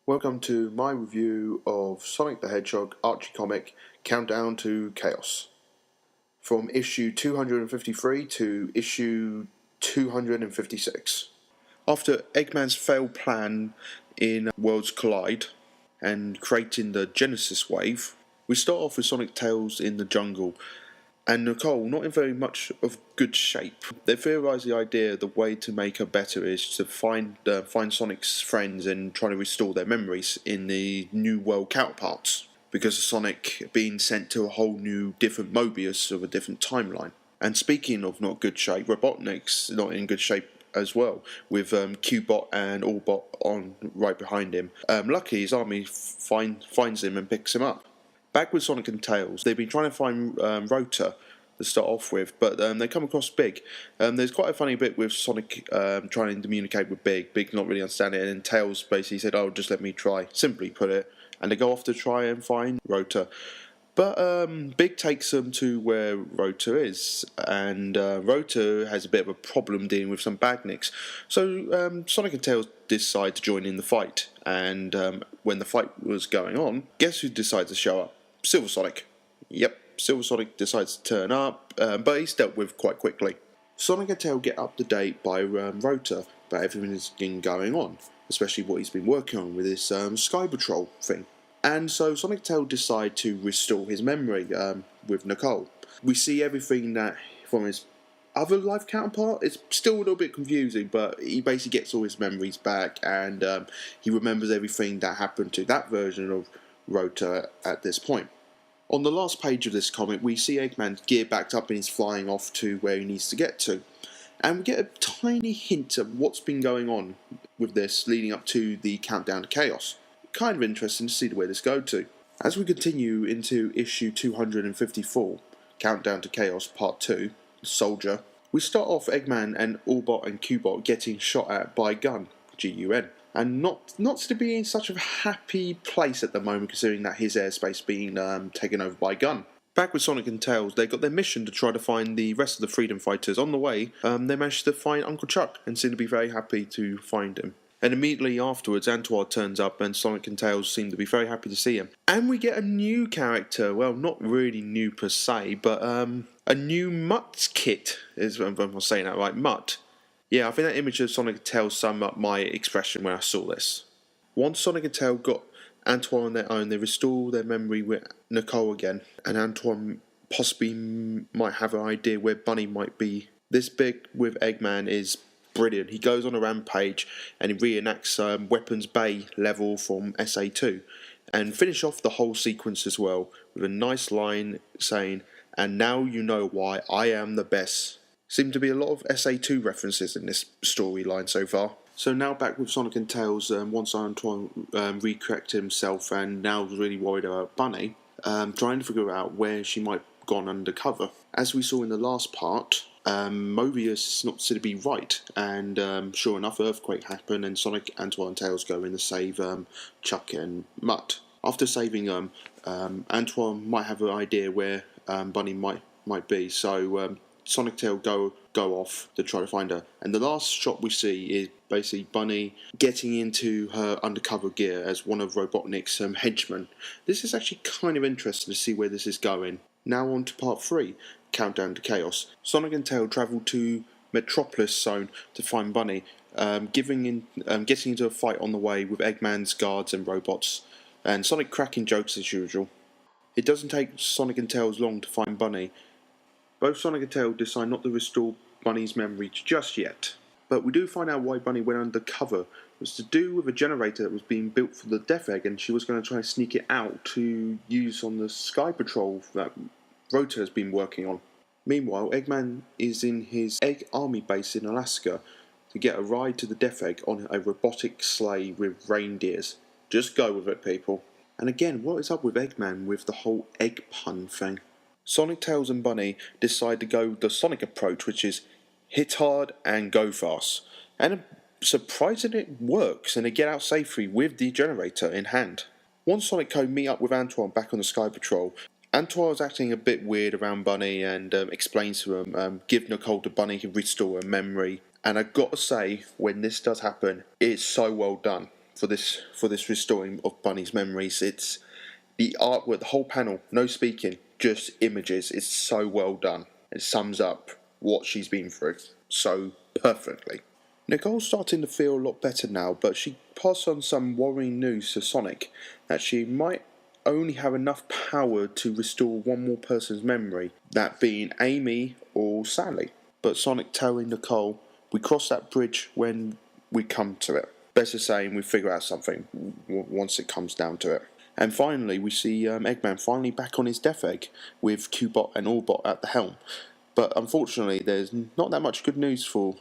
Welcome to my review of Sonic the Hedgehog Archie comic Countdown to Chaos. From issue 253 to issue 256. After Eggman's failed plan in Worlds Collide and creating the Genesis Wave, we start off with Sonic Tails in the jungle and Nicole not in very much of good shape. They theorise the idea the way to make her better is to find Sonic's friends and try to restore their memories in the New World counterparts, because of Sonic being sent to a whole new different Mobius of a different timeline. And speaking of not good shape, Robotnik's not in good shape as well, with Q-Bot and Allbot on right behind him. Lucky his army finds him and picks him up. Back with Sonic and Tails, they've been trying to find Rota to start off with, but they come across Big. There's quite a funny bit with Sonic trying to communicate with Big not really understanding it, and Tails basically said, "Oh, just let me try," simply put it, and they go off to try and find Rota. But Big takes them to where Rota is, and Rota has a bit of a problem dealing with some badniks. So Sonic and Tails decide to join in the fight, and when the fight was going on, guess who decides to show up? Silver Sonic. Yep, Silver Sonic decides to turn up, but he's dealt with quite quickly. Sonic and Tails get up to date by Rota about everything that's been going on, especially what he's been working on with this Sky Patrol thing. And so Sonic Tails decide to restore his memory with Nicole. We see everything that from his other life counterpart. It's still a little bit confusing, but he basically gets all his memories back, and he remembers everything that happened to that version of Rota at this point. On the last page of this comic, we see Eggman's gear backed up and he's flying off to where he needs to get to. And we get a tiny hint of what's been going on with this leading up to the Countdown to Chaos. Kind of interesting to see where this goes to. As we continue into issue 254, Countdown to Chaos Part 2, Soldier, we start off Eggman and Allbot and Q-Bot getting shot at by Gun, G-U-N. And not to be in such a happy place at the moment, considering that his airspace being taken over by Gun. Back with Sonic and Tails, they got their mission to try to find the rest of the Freedom Fighters. On the way, they managed to find Uncle Chuck and seem to be very happy to find him. And immediately afterwards, Antoine turns up and Sonic and Tails seem to be very happy to see him. And we get a new character, well, not really new per se, but a new Mutt kit, is if I'm saying that right, Mutt. Yeah, I think that image of Sonic and Tails summed up my expression when I saw this. Once Sonic and Tails got Antoine on their own, they restore their memory with Nicole again, and Antoine possibly might have an idea where Bunny might be. This bit with Eggman is brilliant. He goes on a rampage and he reenacts Weapons Bay level from SA2 and finish off the whole sequence as well with a nice line saying, "And now you know why I am the best." Seem to be a lot of SA2 references in this storyline so far. So now back with Sonic and Tails, once Antoine recorrected himself and now really worried about Bunny, trying to figure out where she might have gone undercover. As we saw in the last part, Mobius is not to be right, and sure enough, Earthquake happened, and Sonic, Antoine, and Tails go in to save Chuck and Mutt. After saving them, Antoine might have an idea where Bunny might be, so Sonic Tails go off to try to find her. And the last shot we see is basically Bunny getting into her undercover gear as one of Robotnik's henchmen. This is actually kind of interesting to see where this is going. Now on to part 3, Countdown to Chaos. Sonic and Tails travel to Metropolis Zone to find Bunny, getting into a fight on the way with Eggman's guards and robots, and Sonic cracking jokes as usual. It doesn't take Sonic and Tails long to find Bunny. Both Sonic and Tails decide not to restore Bunny's memory just yet, but we do find out why Bunny went undercover. It was to do with a generator that was being built for the Death Egg, and she was going to try and sneak it out to use on the Sky Patrol that Rota has been working on. Meanwhile, Eggman is in his Egg Army base in Alaska to get a ride to the Death Egg on a robotic sleigh with reindeers. Just go with it, people. And again, what is up with Eggman with the whole egg pun thing? Sonic, Tails and Bunny decide to go the Sonic approach, which is hit hard and go fast. And surprisingly it works, and they get out safely with the generator in hand. Once Sonic Co meet up with Antoine back on the Sky Patrol, Antoine is acting a bit weird around Bunny and explains to him, give Nicole to Bunny to restore her memory. And I've got to say, when this does happen, it's so well done. for this restoring of Bunny's memories. It's the artwork, the whole panel, no speaking, just images. It's so well done. It sums up what she's been through so perfectly. Nicole's starting to feel a lot better now, but she passed on some worrying news to Sonic that she might only have enough power to restore one more person's memory, that being Amy or Sally. But Sonic telling Nicole, we cross that bridge when we come to it. Better saying we figure out something once it comes down to it. And finally, we see Eggman finally back on his death egg with Q-Bot and Orbot at the helm. But unfortunately, there's not that much good news for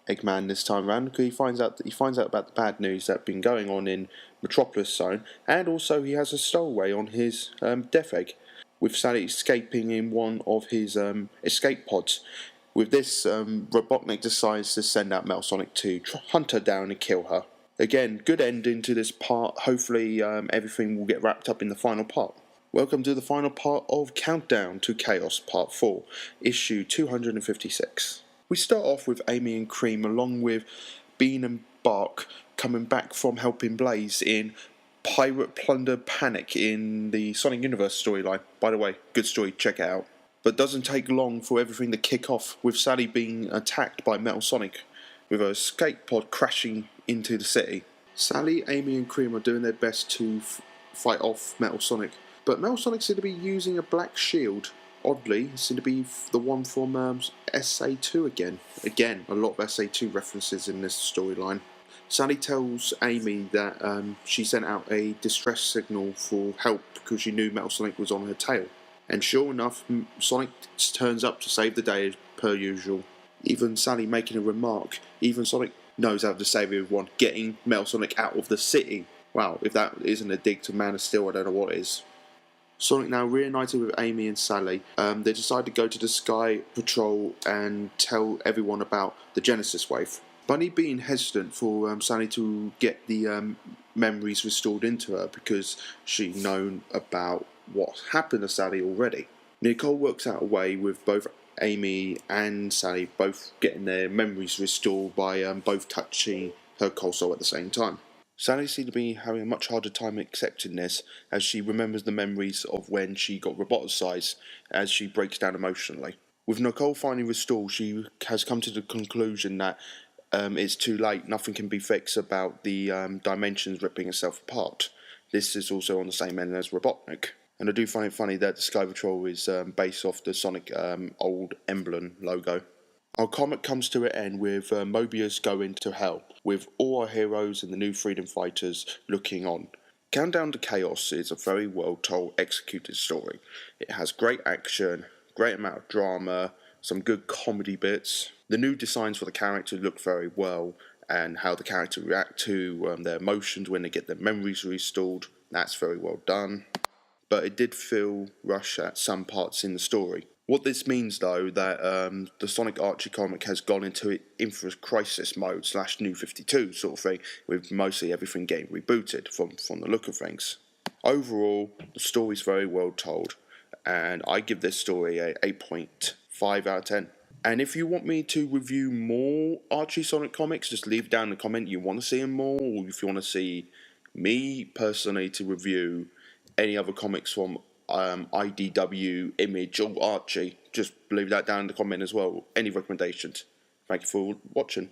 Eggman this time around, because he finds out about the bad news that's been going on in Metropolis Zone, and also he has a stowaway on his death egg, with Sally escaping in one of his escape pods. With this, Robotnik decides to send out Metal Sonic to hunt her down and kill her. Again, good ending to this part. Hopefully everything will get wrapped up in the final part. Welcome to the final part of Countdown to Chaos Part 4, issue 256. We start off with Amy and Cream along with Bean and Bark coming back from helping Blaze in Pirate Plunder Panic in the Sonic Universe storyline. By the way, good story, check it out. But doesn't take long for everything to kick off, with Sally being attacked by Metal Sonic, with her escape pod crashing into the city. Sally, Amy and Cream are doing their best to fight off Metal Sonic, but Metal Sonic seems to be using a black shield. Oddly, it seems to be the one from SA2 again. Again, a lot of SA2 references in this storyline. Sally tells Amy that she sent out a distress signal for help because she knew Metal Sonic was on her tail. And sure enough, Sonic turns up to save the day as per usual. Even Sally making a remark, even Sonic knows how to save everyone, getting Metal Sonic out of the city. Wow, if that isn't a dig to Man of Steel, I don't know what is. Sonic now reunited with Amy and Sally. They decide to go to the Sky Patrol and tell everyone about the Genesis Wave. Bunny being hesitant for Sally to get the memories restored into her because she'd known about what happened to Sally already. Nicole works out a way with both Amy and Sally both getting their memories restored by both touching her console at the same time. Sally seems to be having a much harder time accepting this, as she remembers the memories of when she got roboticized, as she breaks down emotionally. With Nicole finally restored, she has come to the conclusion that it's too late, nothing can be fixed about the dimensions ripping itself apart. This is also on the same end as Robotnik. And I do find it funny that the Sky Patrol is based off the Sonic old emblem logo. Our comic comes to an end with Mobius going to hell, with all our heroes and the new freedom fighters looking on. Countdown to Chaos is a very well told, executed story. It has great action, great amount of drama, some good comedy bits. The new designs for the characters look very well, and how the characters react to their emotions when they get their memories restored, that's very well done. But it did feel rushed at some parts in the story. What this means, though, that the Sonic Archie comic has gone into Infinite Crisis mode / New 52 sort of thing, with mostly everything getting rebooted from the look of things. Overall, the story's very well told, and I give this story a 8.5 out of 10. And if you want me to review more Archie Sonic comics, just leave down in the comment you want to see them more, or if you want to see me personally to review any other comics from IDW, Image, or Archie, just leave that down in the comment as well. Any recommendations? Thank you for watching.